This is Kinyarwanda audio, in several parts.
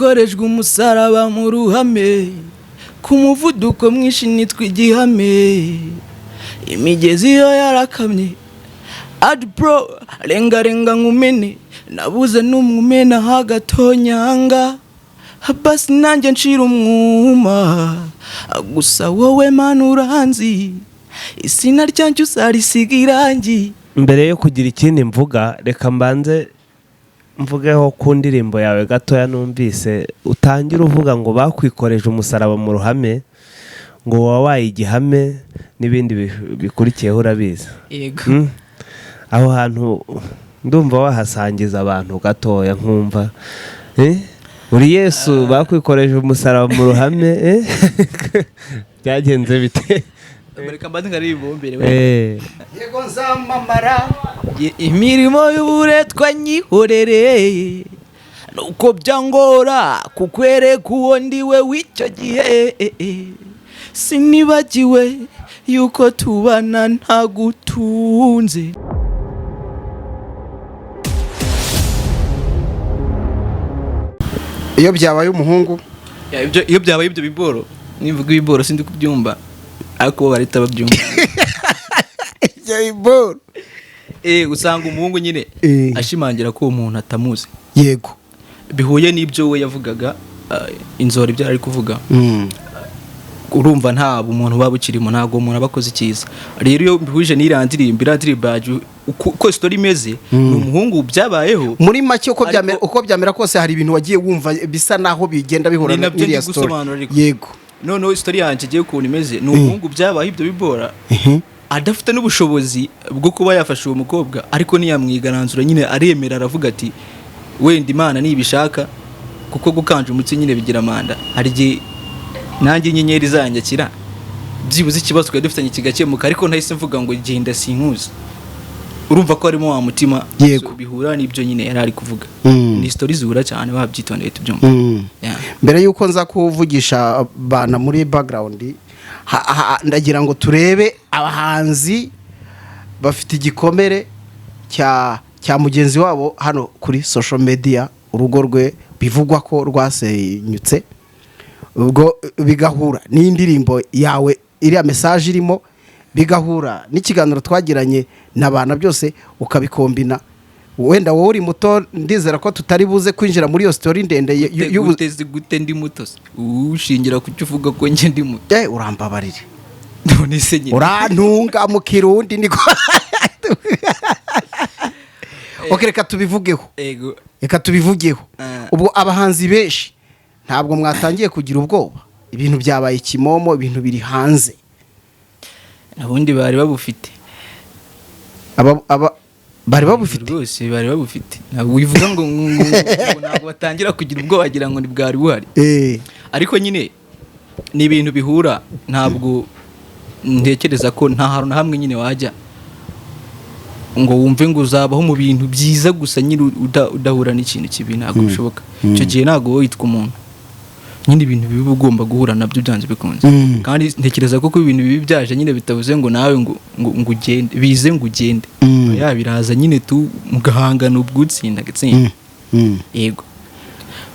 bakwikorejwe umusaraba mu ruhame ku muvuduko mwinshi nitwa igihame imigezi yo yarakamye adbro renga nkumene nabuze n'umwumena hagatonyanga basi nanjye nshira umwuma gusa wowe mana uranzi isina ryanjye uzarisiga irangi. Mbere yo kugira ikindi mvuga reka mbanze mvugeho ku ndirimbo yawe gatoya numvise utangira uvuga ngo bakwikoreje umusaraba mu ruhame ngo wabaye igihame n'ibindi bikurikiyeho urabizi. Yego. Aho hantu ndumva wahasangiza abantu gatoya nkumva uri Yesu bakwikoreje umusaraba mu ruhame byagenze bite? Amerika mbanze ngari ibombere we. Yego nzamamara imirimo y'uburetwa nyihorere nuko byangora kukwereka uwo ndiwe w'icyo gihe sinibagiwe yuko tubana ntagutunze. Iyo byabaye umuhungu iyo byabaye ibyo biboro nivuga ibiboro sindi kubyumva ariko barita babyumva. Ibyo biboro usanga umuhungu nyine ashimangira ko umuntu atamuzi. Yego bihuye n'ibyo we yavugaga Inzora ibyo ari kuvuga. Urumva nta umuntu babukirimo ntago umuntu abakoze ikiza. Rero iyo bihuje n'irandirimba uko story imeze umuhungu byabayeho muri make uko byamera kose hari ibintu wagiye wumva bisa naho bigenda bihura n'iriya story. Yego no story yanjye giye ukuntu imeze n'umuhungu byabaye ibyo bibora adafite n'ubushobozi bwo kuba yafasha uwo mukobwa ariko niyamwigaranzura nyine aremera aravuga ati wenda Imana nibishaka kuko gukanje umutsi nyine bigira manda hari gihe nanjye inyenyeri zanyakira byibuze ikibazo twari dufitanye kigakemuka ariko ntahise mvuga ngo genda sinkuzi. Urumva ko arimo wa mutima bihura n'ibyo nyine yari ari kuvuga. Ni story zihura cyane babyitondeye tubyumva. Mbere yuko nza kuvugisha bana muri background ndagira ngo turebe abahanzi bafite igikomere cya mugenzi wabo hano kuri social media urugo rwe bivugwa ko rwasenyutse ubwo bigahura n'indirimbo yawe iriya message irimo bigahura n'ikiganiro twagiranye n'abana byose ukabikombina. Wenda wowe uri muto ndizera ko tutari buze kwinjira muri iyo story ndende y'ubutezi gute ndi muto ushingira ku cyo uvuga ko nge ndi muto urambabarire none se nyine urantunga mu kirundi niko reka tubivugeho. Yego reka tubivugeho. Ubwo abahanzi benshi ntabwo mwatangiye kugira ubwoba ibintu byabaye kimomo ibintu biri hanze nabundi bari babufite bari babufite rwose bari babufite ntabwo wivuga ngo ntabwo batangira kugira ubwoba wagira ngo ni bwari buhari ariko nyine ni ibintu bihura ntabwo ntekereza ko nta hantu na hamwe nyine wajya ngo wumve ngo uzabaho mu bintu byiza gusa nyine udahura n'ikintu kibi ntabwo bishoboka. Icyo gihe ntabwo witwa umuntu nyine ibintu bibi ugomba guhura nabyo byanze bikunze kandi ntekereza ko ibintu bibi byaje nyine bitavuze ngo nawe ngo ugende bize ngo ugende biraza nyine tu mugahangana ubwutsinda gatsinda. Yego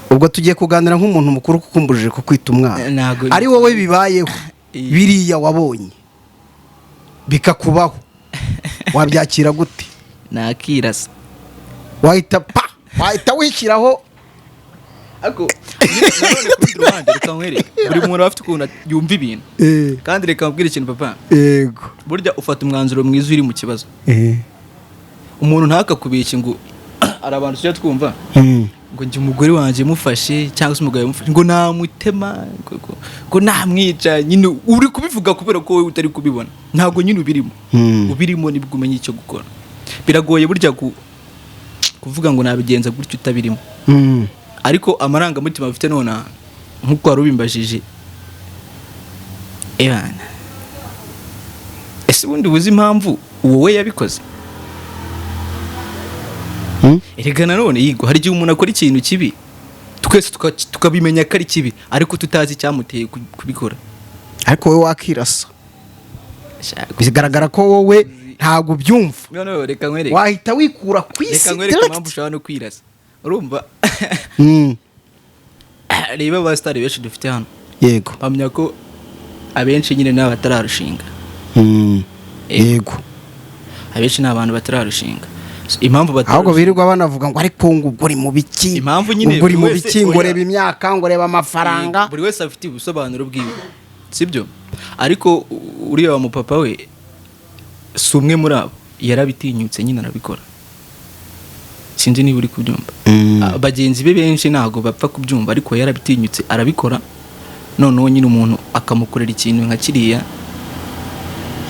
ubwo tugiye kuganira nk'umuntu mukuru kukumbujije ko kwita umwana ari wowe bibayeho biriya wabonye bikakubaho wabyakira gute? Nakirasa wahita wishyiraho ako nanone kuri ruhande reka nkwereke buri muntu afite ukuntu yumva ibintu kandi reka mbwire ikintu papa. Yego burya ufata umwanzuro mwiza uri mu kibazo. Umuntu ntakakubeshye ngo arabantu cyo twumva ngo nje umugore wanje mufashe cyangwa se umugabo mufashe ngo namutema ngo namwica nyine uri kubivuga kubera ko wowe utari kubibona ntago nyine ubirimo nibwo umenye icyo gukora. Biragoye burya kuvuga ngo nabigenza gutyo utabirimo ariko amarangamutima bafite none nkuko warubimbajije ese ubundi buzi impamvu wowe yabikoze erega nanone yigo hari igihe umuntu akora ikintu kibi twese tukabimenya ko ari kibi ariko tutazi icyamuteye kubikora ariko wowe wakirasa bigaragara ko wowe ntago byumva none reka nkwereke wahita wikura kwisi reka nkwereke impamvu ushobora no kwirasa urumva reba abasitari benshi dufite hano yego mpamya ko abenshi nyine nabo batararushinga yego abenshi ni abantu batararushinga impamvu ahubwo birirwa banavuga ngo ariko ngo uri mu biki impamvu nyine uri mu biki ngo reba imyaka ngo reba amafaranga buri wese afite ubusobanuro bwiwe sibyo ariko uriya wa mupapa we si umwe muri abo yarabitinyutse nyine arabikora sinzi niba uri kubyumva bagenzi be benshi ntabwo bapfa kubyumva ariko yarabitinyutse arabikora noneho nyine umuntu akamukorera ikintu nka kiriya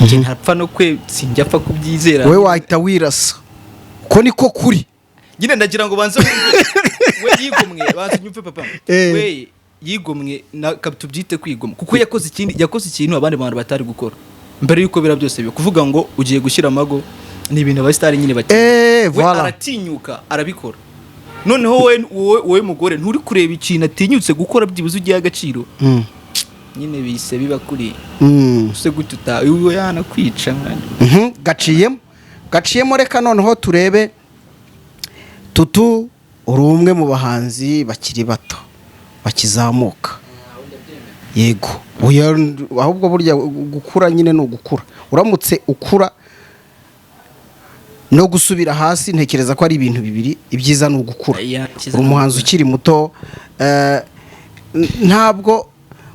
njye ntapfa no kwe sinjya apfa kubyizera we wahita wirasa ko niko kuri nyine ndagira ngo banze we yigomwe banze nyumve papa we yigomwe tubyite kwigomwa kuko yakoze ikintu abandi bantu batari gukora mbere yuko bira byose biba kuvuga ngo ugiye gushyira amago ni ibintu abasitari nyine bakora we aratinyuka arabikora noneho wowe mugore nturi kureba ikintu atinyutse gukora byibuze ugiye agaciro nyine bise biba kuri use gututa uwo yana kwica gaciyemo reka noneho turebe Tutu uri umwe mu bahanzi bakiri bato bakizamuka yego ahubwo burya gukura nyine no gukura uramutse ukura no gusubira hasi ntekereza ko ari ibintu bibiri ibyiza ni ugukura umuhanzi ukiri muto ntabwo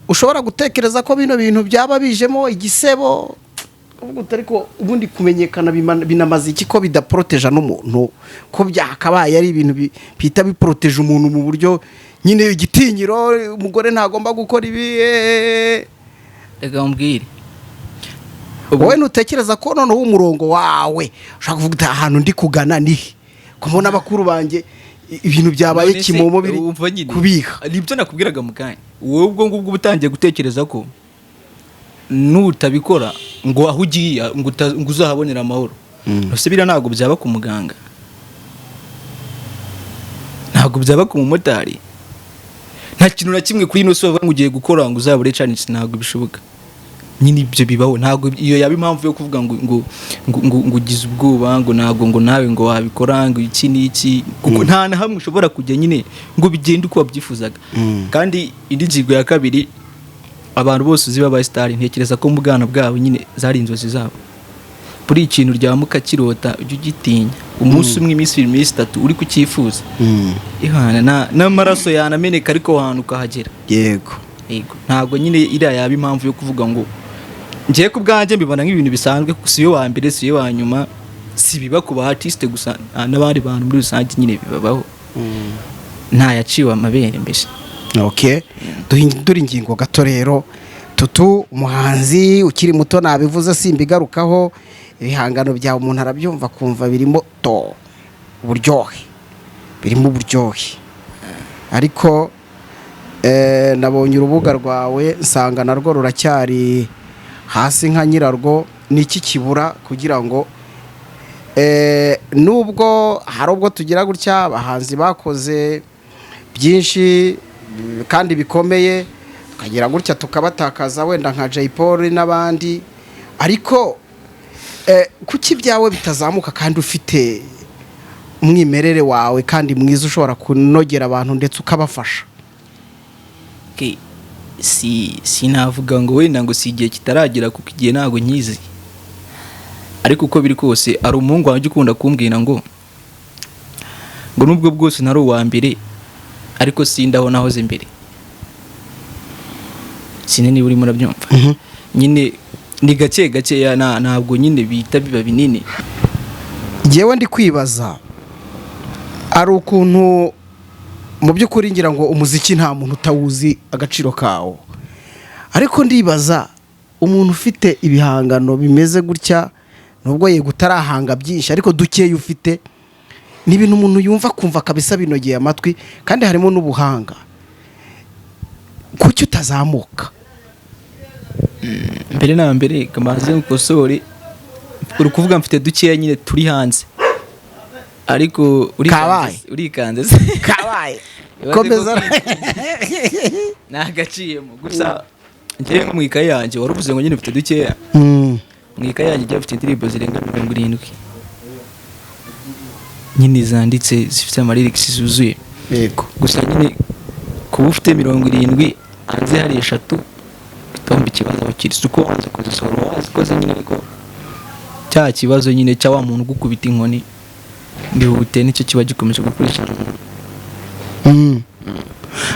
ushobora gutekereza ko bino bintu byaba bijemo igisebo ariko ubundi kumenyekana binamaze iki ko bidaporoteja n'umuntu ko byakabaye ari ibintu bihita biporoteje umuntu mu buryo nyine igitinyiro umugore ntagomba gukora ibi reka mbwire wowe ntutekereza ko noneho umurongo wawe ushaka kuvuga ahantu ndi kugana nihe ko mbona abakuru banjye ibintu byabaye kimomo biri kubiha nibyo nakubwiraga mu kanya wowe ubwo ngubwo utangiye gutekereza ko nutabikora ngo aho ugiye ngo uzahabonera amahoro ese biriya ntabwo byaba ku muganga ntabwo byaba ku mumotari nta kintu na kimwe kuri ino si bavuga ngo ugiye gukora ngo uzabure chance ntabwo bishoboka nyine ibyo bibaho ntabwo iyo yaba impamvu yo kuvuga ngo ugize ubwoba ngo ntabwo ngo nawe ngo wabikora ngo iki n'iki kuko nta na hamwe ushobora kujya nyine ngo bigende uko wabyifuzaga kandi indi ngingo ya kabiri abantu bose uzi b'abasitari ntekereza ko mu bwana bwabo nyine zari inzozi zabo buri ikintu ryamuka kirota ujye ugitinya umunsi umwe iminsi 2 iminsi 3 uri kucyifuza ihana n'amaraso yanameneka ariko ahantu ukahagera yego ntabwo nyine iriya yaba impamvu yo kuvuga ngo ngiye ku bwanjye mbibona nk'ibintu bisanzwe si yo wa mbere si yo wa nyuma si biba ku ba artiste gusa n'abandi bantu muri rusange nyine bibabaho nta yaciwe amabere mbese duhindura ingingo gato rero Tutu umuhanzi ukiri muto nabivuze simbigarukaho ibihangano byawe umuntu arabyumva kumva birimo uburyohe ariko nabonye urubuga rwawe nsanga narwo ruracyari hasi nka nyirarwo niki kibura kugira ngo nubwo hari ubwo tugira gutya abahanzi bakoze byinshi kandi bikomeye tukagira gutya tukabatakaza wenda nka Jay Paul n'abandi ariko kuki byawe bitazamuka kandi ufite umwimerere wawe kandi mwiza ushobora kunogera abantu ndetse ukabafasha sinavuga ngo wenda ngo si igihe kitaragera kuko igihe ntabwo nyizi ariko uko biri kose ari umuhungu wanjye ukunda kumbwira ngo nubwo bwose ntari uwa mbere ariko sindaho nahoze mbere sinini uri murabyumva nyine ni gake gake ntabwo nyine bita biba binini yewe ndi kwibaza ari ukuntu mu by'ukuri ngira ngo umuziki nta muntu utawuzi agaciro kawo ariko ndibaza umuntu ufite ibihangano bimeze gutya nubwo yego utarahanga byinshi ariko dukeya ufite ni ibintu umuntu yumva kumva kabisa binogeye amatwi kandi harimo n'ubuhanga kuki utazamuka mbere na mbere kamaze ukosore uri kuvuga mfite dukeya nyine turi hanze ariko urikanze kabaye komeza nagaciyemo gusa njye mu ikaye yanjye waruvuze ngo nyine mfite dukeya mu ikaye yanjye njye mfite indirimbo zirenga 70 nyine zanditse zifite amalyrics zuzuye yego gusa nyine kuba ufite 70 hanze hari 3 bitomba ikibazo abakirisi uko wanze kuzisohora wazikoze nyine ariko cya kibazo nyine cya wa muntu gukubita inkoni bihute nicyo kiba gikomeje gukurikirana.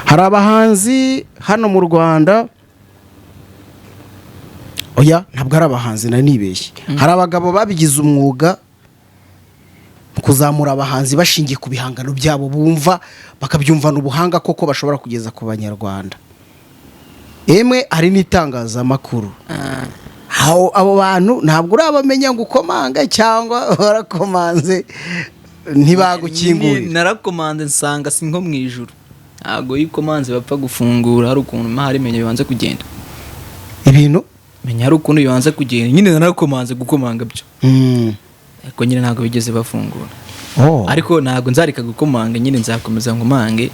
Hari abahanzi hano mu Rwanda, oya ntabwo ari abahanzi nari nibeshye, hari abagabo babigize umwuga kuzamura abahanzi bashingiye ku bihangano byabo bumva bakabyumvana ubuhanga koko bashobora kugeza ku banyarwanda. Emwe hari n'itangazamakuru, abo bantu ntabwo urabamenya ngo ukomanga cyangwa warakomanze ntibagukingurira. Narakomanze nsanga si nko mu ijuru, ntabwo yikomanze bapfa gufungura, hari ukuntu mahari menya bibanze kugenda ibintu menya hari ukuntu bibanze kugenda nyine. Narakomanze gukomanga byo ariko nyine ntabwo bigeze bafungura. Ariko ntabwo nzareka gukomanga, nyine nzakomeza ngumange,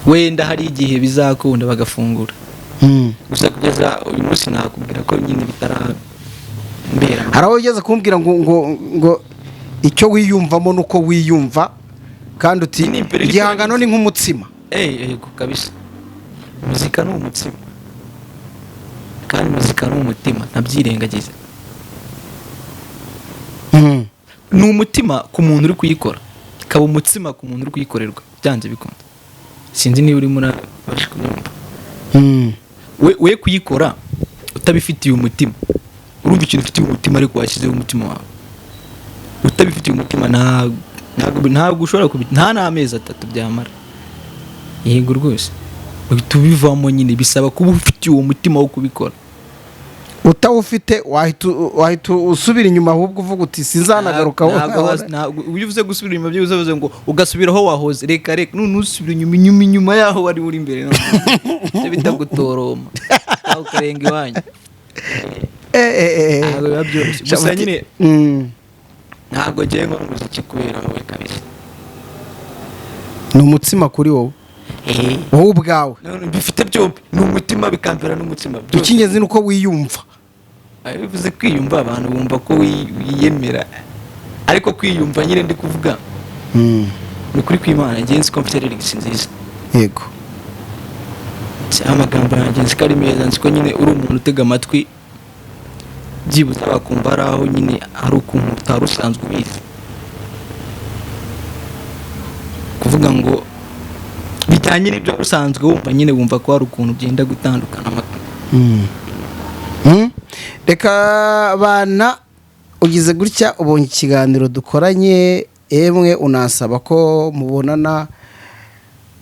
wenda hari igihe bizakunda bagafungura. Gusa kugeza uyu munsi nakubwira ko nyine bitarambera. Hari aho ugeze kumbwira ngo icyo wiyumvamo nuko wiyumva, kandi uti igihangano ni nk'umutsima. Yego kabisa, muzika ni umutsima kandi muzika ni umutima, ntabyirengagize. Ni umutima ku muntu uri kuyikora, ikaba umutsima ku muntu uri kuyikorerwa, byanze bikunda. Sinzi niba urimo urabasha kubyumva. We kuyikora utabifitiye umutima, urumva ikintu ufitiye umutima ariko washyizeho umutima wawe, utabifitiye umutima ntabwo ushobora nta n'amezi 3 byamara. Yego rwose tubivamo nyine, bisaba kuba ufitiye uwo mutima wo kubikora. Utawufite wahita usubira inyuma, ahubwo uvuga uti sinzanagaruka. Ntabwo uvuze gusubira inyuma byo uzavuze ngo ugasubira aho wahoze. Reka nusubira inyuma yaho wari uri imbere, no bita gutoroma aho karenga iwanyu. Ntabwo biba byoroshye. Gusa nyine ntabwo ngiye ngo umuziki kubera wowe kabisa, ni umutsima kuri wowe. Wowe ubwawe bifite byombi, ni umutima bikambera n'umutima. Icy'ingenzi ni uko wiyumva. Bivuze kwiyumva, abantu bumva ko wiyemera, ariko kwiyumva nyine ndi kuvuga ni kuri kw'Imana. Ngenzi ko mfite lyrics nziza. Yego, amagambo yanjye nzi ko ari meza, nzi ko nyine uri umuntu utega amatwi byibuze bakumva ari aho nyine hari ukuntu utari usanzwe ubizi, kuvuga ngo bijyanye n'ibyo usanzwe wumva, nyine wumva ko hari ukuntu byenda gutandukana amatwi. Reka bana, ugize gutya ubonye ikiganiro dukoranye, emwe unasaba ko mubonana,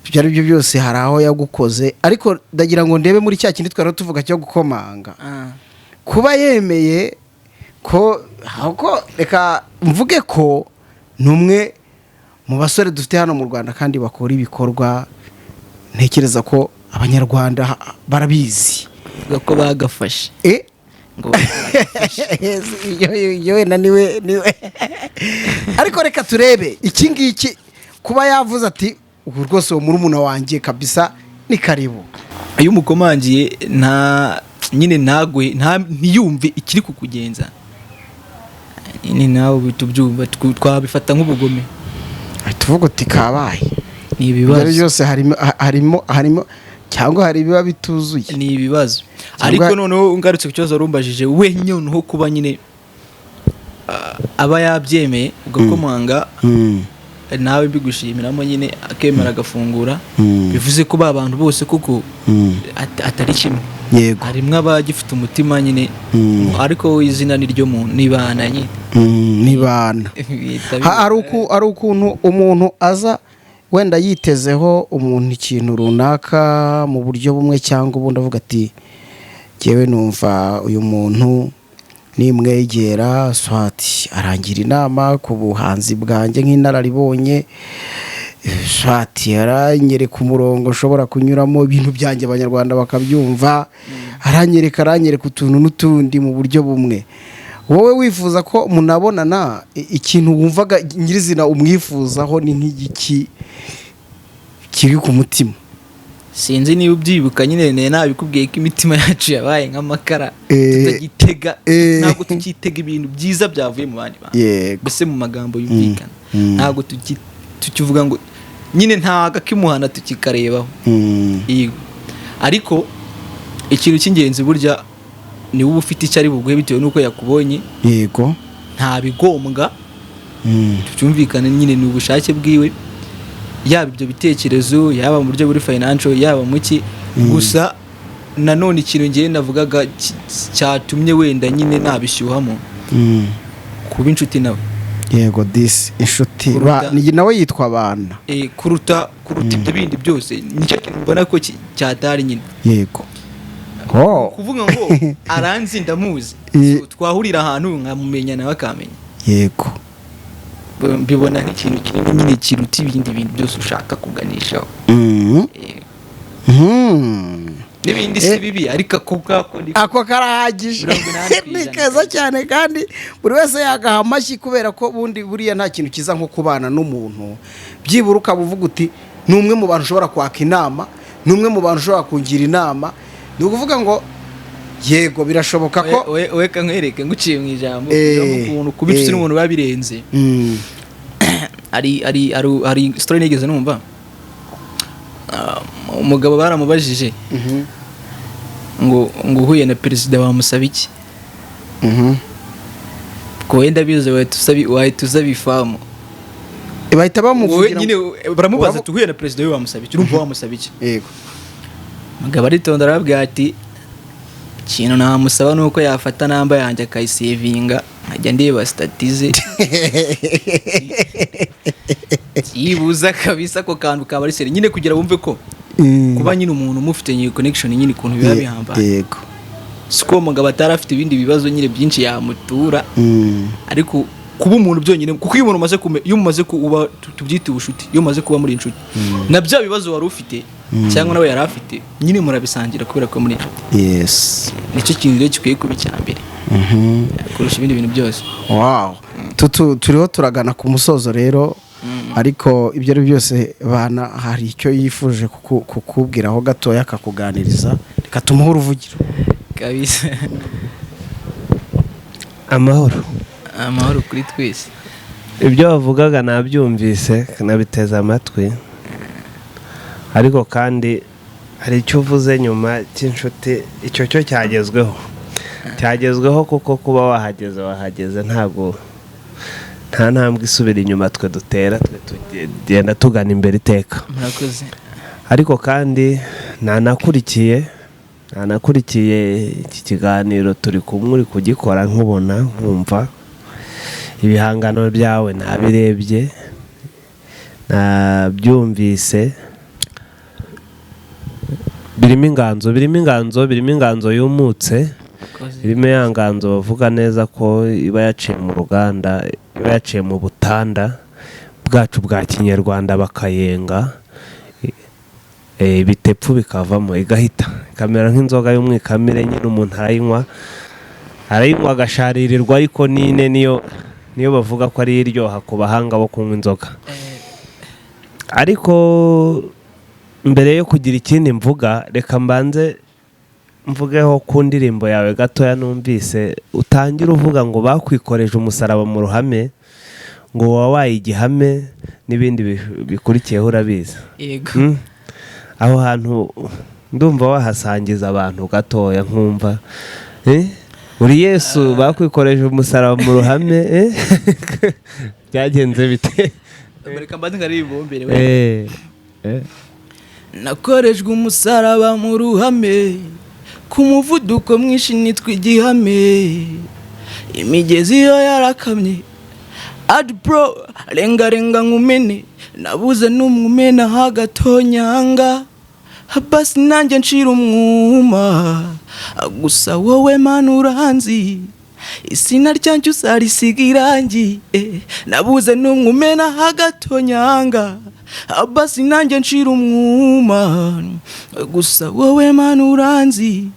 ibyo ari byo byose hari aho yagukoze, ariko ndagira ngo ndebe muri cya kindi twari tuvuga cyo gukomanga, kuba yemeye ko reka mvuge ko ni umwe mu basore dufite hano mu Rwanda kandi bakora ibikorwa ntekereza ko abanyarwanda barabizi ko bagafashe ngo wenda niwe ariko reka turebe iki ngiki, kuba yavuze ati ubu rwose uwo murumuna wanjye kabisa ni karibu. Iyo umukomangiye nyine ntiyumve ikiri kukugenza, nyine nawe bitubyumva twabifata nk'ubugome, tuvuga uti kabaye. Ni ibibazo byose harimo cyangwa hari biba bituzuye, ni ibibazo. Ariko noneho ngarutse ku kibazo rumbajije, we noneho kuba nyine aba yabyemeye ugakomanga, nawe mbigushimiramo nyine akemera agafungura, bivuze ko ba bantu bose kuko atari kimwe. Yego, harimo abagifite umutima nyine, ariko izina ni ryo muntu, nibana nyine nibana. Hari ukuntu umuntu aza wenda yitezeho umuntu ikintu runaka mu buryo bumwe cyangwa ubundi, avuga ati jyewe numva uyu muntu nimwegera swati arangira inama ku buhanzi bwanjye nk'inararibonye, swati aranyereka umurongo ushobora kunyuramo ibintu byanjye abanyarwanda bakabyumva, aranyereka utuntu n'utundi mu buryo bumwe. Wowe wifuza ko munabonana, ikintu wumvaga nyirizina umwifuzaho ni nk'igiki kiri ku mutima? Sinzi niba ubyibuka, nyine nabikubwiye ko imitima yacu yabaye nk'amakara, tutagitega, ntabwo tukitega ibintu byiza byavuye mu bandi bantu, mbese mu magambo yumvikana, ntabwo tukivuga ngo nyine ntaga kimuhana tukikarebaho yego ariko ikintu cy'ingenzi burya ni wowe ufite icyo ari buguhe bitewe n'uko yakubonye yego nta bigombwa byumvikana nyine ni ubushake bwiwe yaba ibyo bitekerezo yaba mu buryo buri financial yaba muki gusa nanone ikintu ngiye navugaga cyatumye wenda nyine nabishyuhamo kuba inshuti nawe yego disi inshuti nawe yitwa abana kuruta ibyo bindi byose nicyo kintu mbona ko cyatari nyine yego kuvuga ngo aranzi ndamuzi twahurira ahantu nkamumenya nawe akamenya yego mbibona nk'ikintu kinini nyine kiruta ibindi bintu byose ushaka kuganishaho n'ibindi si bibi ariko ako karahagije ni keza cyane kandi buri wese yagaha amashyi kubera ko bundi buriya nta kintu kiza nko kubana n'umuntu byibura ukaba uvuga uti ni umwe mu bantu ushobora kwaka inama ni umwe mu bantu ushobora kungira inama ni ukuvuga ngo yego birashoboka ko weka nkwereke nguciye mu ijambo ukuntu kuba inshuti n'umuntu biba birenze hari story nigeze numva umugabo baramubajije ngo uhuye na perezida wamusaba iki ko wenda bize wahita usaba ifamu bahita bamuvugira nyine baramubaza ati uhuye na perezida we wamusaba iki urumva wamusaba iki yego umugabo aritonda arababwira ati ikintu namusaba nuko yafata namba yanjye akayisevinga nkajya ndeba statize yibuza kabisa ko kantu kaba ari seri nyine kugira bumve ko kuba nyine umuntu umufitanye connection nyine ukuntu biba bihambaye yego siko umugabo atari afite ibindi bibazo nyine byinshi yamutura ariko kuba umuntu byonyine kuko iyo umuntu umaze iyo umaze kuba tubyita ubushuti iyo umaze kuba muri inshuti na bya bibazo wari ufite cyangwa nawe yari afite nyine murabisangira kubera ko muri inshuti yes nicyo kintu rero gikwiye kuba icyambere kurusha ibindi bintu byose wow turiho turagana ku musozo rero ariko ibyo ari byose bana hari icyo yifuje kukubwiraho gatoya akakuganiriza reka tumuhe uruvugiro kabisa amahoro kuri twese ibyo wavugaga nabyumvise nabiteze amatwi ariko kandi hari icyo uvuze nyuma cy'inshuti icyo cyo cyagezweho kuko kuba wahageze ntabwo nta ntambwe isubira inyuma twe dutera twe tugenda tugana imbere iteka murakoze ariko kandi nanakurikiye iki kiganiro turi kumwe uri kugikora nkubona nkumva ibihangano byawe nabirebye nabyumvise birimo inganzo yumutse birimo ya nganzo bavuga neza ko iba yaciye mu ruganda iba yaciye mu butanda bwacu bwa kinyarwanda bakayenga ibitepfu bikavamo igahita ikamera nk'inzoga y'umwikamire nyine umuntu arayinywa agasharirirwa ariko nine niyo bavuga ko ari iryoha ku bahanga bo kunywa inzoga ariko mbere yo kugira ikindi mvuga reka mbanze mvugeho ku ndirimbo yawe gatoya numvise utangira uvuga ngo bakwikoreje umusaraba mu ruhame ngo wabaye igihame n'ibindi bikurikiyeho urabizi yego aho hantu ndumva wahasangiza abantu gatoya nkumva uri Yesu bakwikoreje umusaraba mu ruhame byagenze bite reka mbanze ngaribombere nakorejwe umusaraba mu ruhame ku muvuduko mwinshi nitwa igihame imigezi yo yarakamye adbro renga nkumene nabuze n'umwumena hagatonyanga basi nanjye nshira umwuma gusa wowe mana uranzi isina ryanjye uzarisiga irangi nabuze n'umwumena hagatonyanga basi nanjye nshira umwuma gusa wowe mana uranzi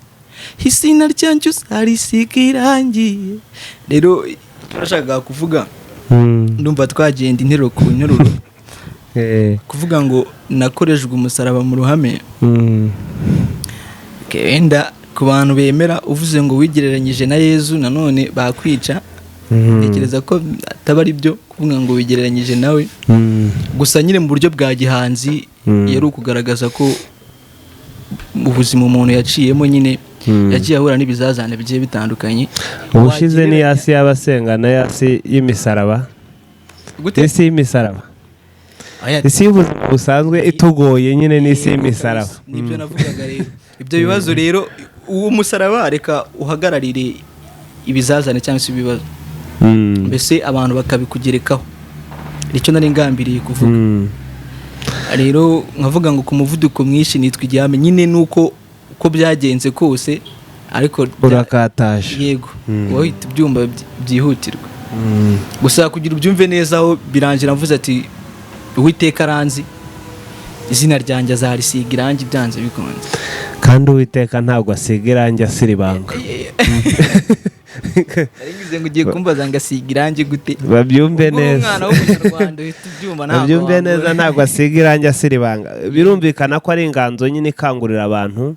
isina ryanjye uzarisiga irangi rero turashaka kuvuga ndumva twagenda interuro ku nteruro kuvuga ngo nakorejwe umusaraba mu ruhame wenda ku bantu bemera uvuze ngo wigereranyije na Yezu nanone bakwica ntekereza ko ataba ari byo kuvuga ngo bigereranyije nawe gusa nyine mu buryo bwa gihanzi yari ukugaragaza ko mu buzima umuntu yaciyemo nyine yagiye ahura n'ibizazane bigiye bitandukanye. Ubushize ni yasi y'abasenga na yasi y'imisaraba. Isi y'imisaraba, isi y'ubuzima busanzwe itugoye nyine n'isi y'imisaraba. Nibyo navugaga rero. Ibyo bibazo rero uwo musaraba reka uhagararire ibizazane cyangwa se ibibazo, mbese abantu bakabikugerekaho. Nicyo nari ngambiriye kuvuga. Rero nkavuga ngo ku muvuduko mwinshi nitwa igihame nyine nuko uko byagenze kose, ariko urakataje. Yego, wahita ibyumba byihutirwa. Gusa kugira ubyumve neza aho birangira mvuze ati Uwiteka aranzi, izina ryanjye azarisiga irangi byanze bikunze. Kandi Uwiteka ntabwo asiga irangi asira ibanga. Arigize ngo ugiye kumbaza ngo asiga irangi gute? Babyumve neza. Umwana w'umunyarwanda uhita ubyumva ntabwo. Babyumve neza ntabwo asiga irangi asira ibanga. Birumvikana ko ari inganzo nyine ikangurira abantu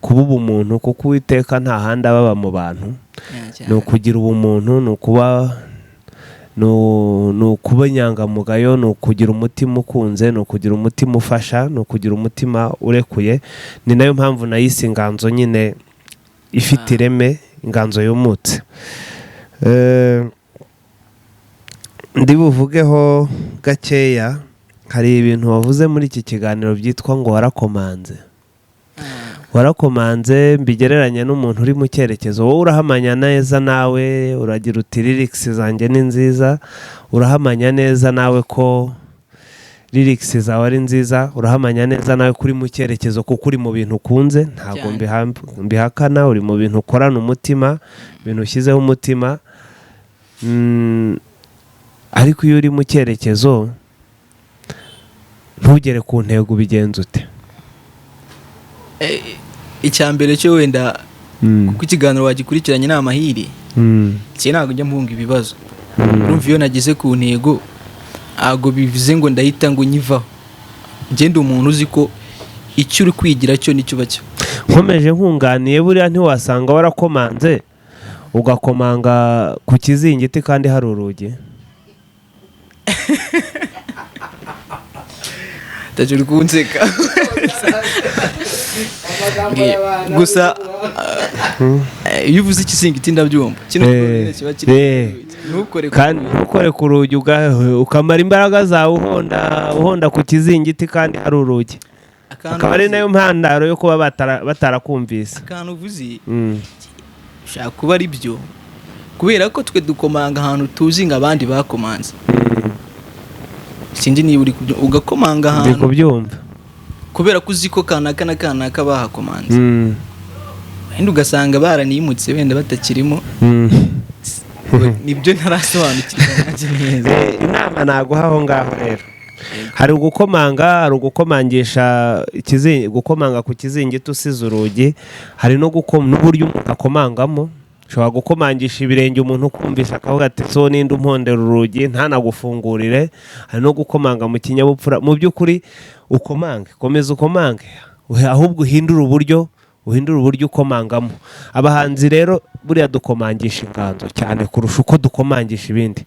kuba ubumuntu, kuko Uwiteka nta handi ababa mu bantu. Ni ukugira ubumuntu, ni ukuba inyangamugayo, ni ukugira umutima ukunze, ni ukugira umutima ufasha, ni ukugira umutima urekuye. Ni nayo mpamvu nayise inganzo nyine ifite ireme, inganzo yumutse. Ndibuvugeho gakeya, hari ibintu wavuze muri iki kiganiro byitwa ngo warakomanze. Warakomanze mbigereranya n'umuntu uri mu cyerekezo. Wowe urahamanya neza nawe, uragira uti lyrics zanjye ni nziza, urahamanya neza nawe ko lyrics zawe ari nziza, urahamanya neza nawe kuri mu cyerekezo kuko uri mu bintu ukunze, ntabwo mbihakana, uri mu bintu ukorana umutima, ibintu ushyizeho umutima. Ariko iyo uri mu cyerekezo ntugere ku ntego ubigenza ute? Icyambere cyo wenda kuko ikiganiro wagikurikiranye n'amahiri, cye ntabwo njya mpunga ibibazo. Urumva iyo nagize ku ntego ntabwo bivuze ngo ndahita ngo nyivaho. Ngende umuntu uzi ko icyo uri kwigira cyo nicyo bacyo. Nkomeje nkunganiye, buriya ntiwasanga warakomanze ugakomanga ku kizingiti kandi hari urugi. Tajuri kunseka. Gusa iyo uvuze ikizingiti ndabyumva. Kino kiba kiri ntukore ku rugi ukamara imbaraga zawe uhonda ku kizingiti kandi hari urugi. Akaba ari nayo mpandaro yo kuba batarakumvise. Akantu uvuze ushaka kuba ari byo, kubera ko twe dukomanga ahantu tuzi ngo abandi bakomanze. Sinzi niba uri ugakomanga ahantu ndi kubyumva, kubera ko uzi ko kanaka na kanaka bahakomanze. Wenda ugasanga baranimutse wenda batakirimo. Nibyo ntarasobanukirwa nanjye neza. Inama naguha aho ngaho rero, hari ugukomangisha gukomanga ku kizingiti usize urugi, hari n'uburyo umuntu akomangamo. Ushobora gukomangisha ibirenge umuntu ukumvisha akavuga ati so ninde umpondera urugi ntanagufungurire. Hari no gukomanga mu kinyabupfura. Mu by'ukuri ukomange, komeza ukomange, ahubwo uhindura uburyo ukomangamo. Abahanzi rero buriya dukomangisha inganzo cyane kurusha uko dukomangisha ibindi.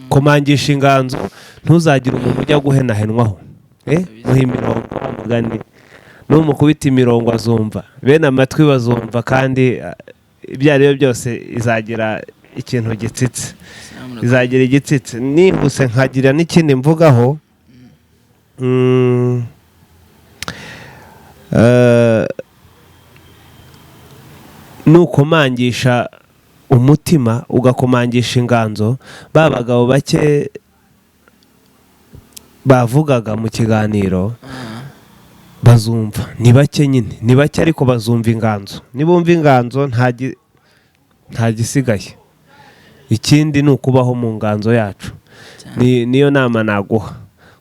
Komangisha inganzo, ntuzagire umuntu ujya guhenahenwaho. Muha imirongo mugani, n'umukubita imirongo azumva, bene amatwi bazumva, kandi ibyo ari byo byose izagira ikintu gitsitse, izagira igitsitse. Nihuse nkagira n'ikindi mvugaho, nukomangisha umutima ugakomangisha inganzo. Ba bagabo bake bavugaga mu kiganiro bazumva, ni bake nyine, ni bake ariko bazumva inganzo. Nibumva inganzo nta gisigaye. Ikindi ni ukubaho mu nganzo yacu. Niyo nama naguha,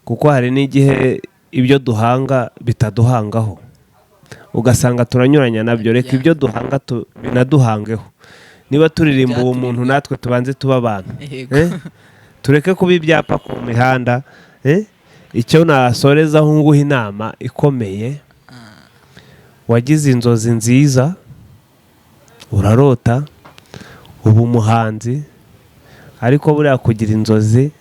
kuko hari n'igihe ibyo duhanga bitaduhangaho, ugasanga turanyuranya nabyo. Reka ibyo duhanga binaduhangeho. Niba turirimba uwo muntu natwe tubanze tuba abantu, tureke kuba ibyapa ku mihanda. Icyo nasorezaho nguha inama ikomeye, wagize inzozi nziza, urarota uba umuhanzi, ariko buriya kugira inzozi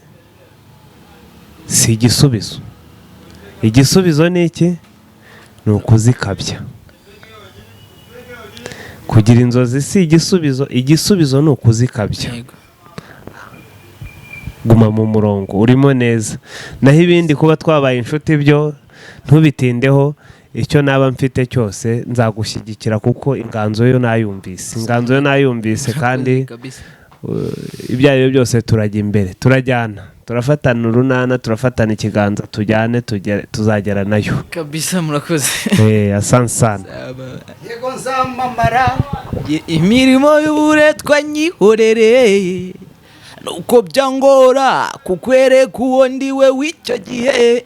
si igisubizo. Igisubizo ni iki? Ni ukuzikabya. Kugira inzozi si igisubizo, igisubizo ni ukuzikabya. Guma mu murongo urimo neza. Naho ibindi kuba twabaye inshuti byo ntubitindeho, icyo naba mfite cyose nzagushyigikira kuko inganzo yo nayumvise kandi ibyo ari byo byose turajya imbere, turajyana, turafatana urunana, turafatana ikiganza, tujyane tuzagera nayo kabisa. Murakoze. Asante sana. Yego nzamamara imirimo y'uburetwa nyihorere, nuko byangora kukwereka uwo ndiwe w'icyo gihe.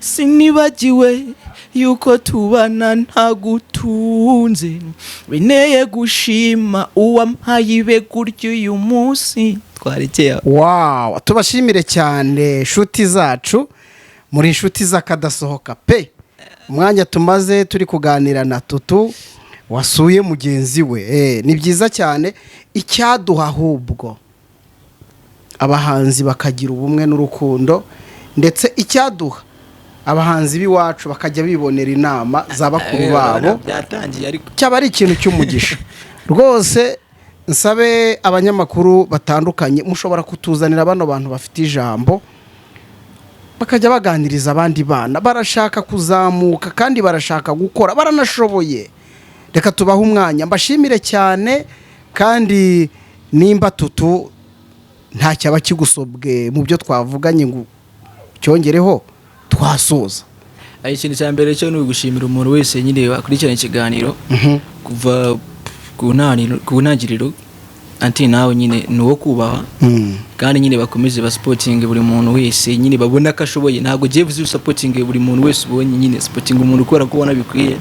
Sinibagiwe yuko tubana ntagutunze, bineye gushima uwampaye ibe gutyo uyu munsi twarekeye. Wow, tubashimire cyane inshuti zacu, muri inshuti z'akadasohoka pe. Umwanya tumaze turi kuganira na Tutu wasuye mugenzi we, ni byiza cyane. Icyaduha ahubwo abahanzi bakagira ubumwe n'urukundo, ndetse icyaduha abahanzi b'iwacu bakajya bibonera inama za bakuru babo, cyaba ari ikintu cy'umugisha rwose. Nsabe abanyamakuru batandukanye, mushobora kutuzanira bano bantu bafite ijambo bakajya baganiriza abandi bana barashaka kuzamuka kandi barashaka gukora, baranashoboye. Reka tubahe umwanya. Mbashimire cyane, kandi nimba Tutu nta cyaba kigusobwe mu byo twavuganye ngo cyongereho twasoza. Ikintu cya mbere cyo ni ugushimira umuntu wese nyine wakurikirana ikiganiro kuva ku ntangiriro anti nawe nyine ni uwo kubaha, kandi nyine bakomeze basporting buri muntu wese nyine babona ko ashoboye. Ntabwo giye vuze supporting buri muntu wese ubonye, nyine supporting umuntu ukora kubona bikwiye.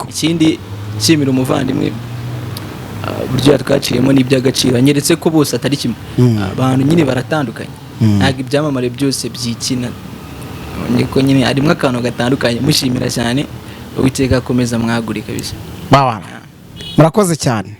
Ikindi nshimira umuvandimwe buryo yatwaciyemo n'iby'agaciro, anyeretse ko bose atari kimwe. Abantu nyine baratandukanye, ntabwo ibyamamare byose byikina, niko nyine harimo akantu gatandukanye. Mushimira cyane, Uwiteka akomeza mwagurika bisa. Murakoze cyane.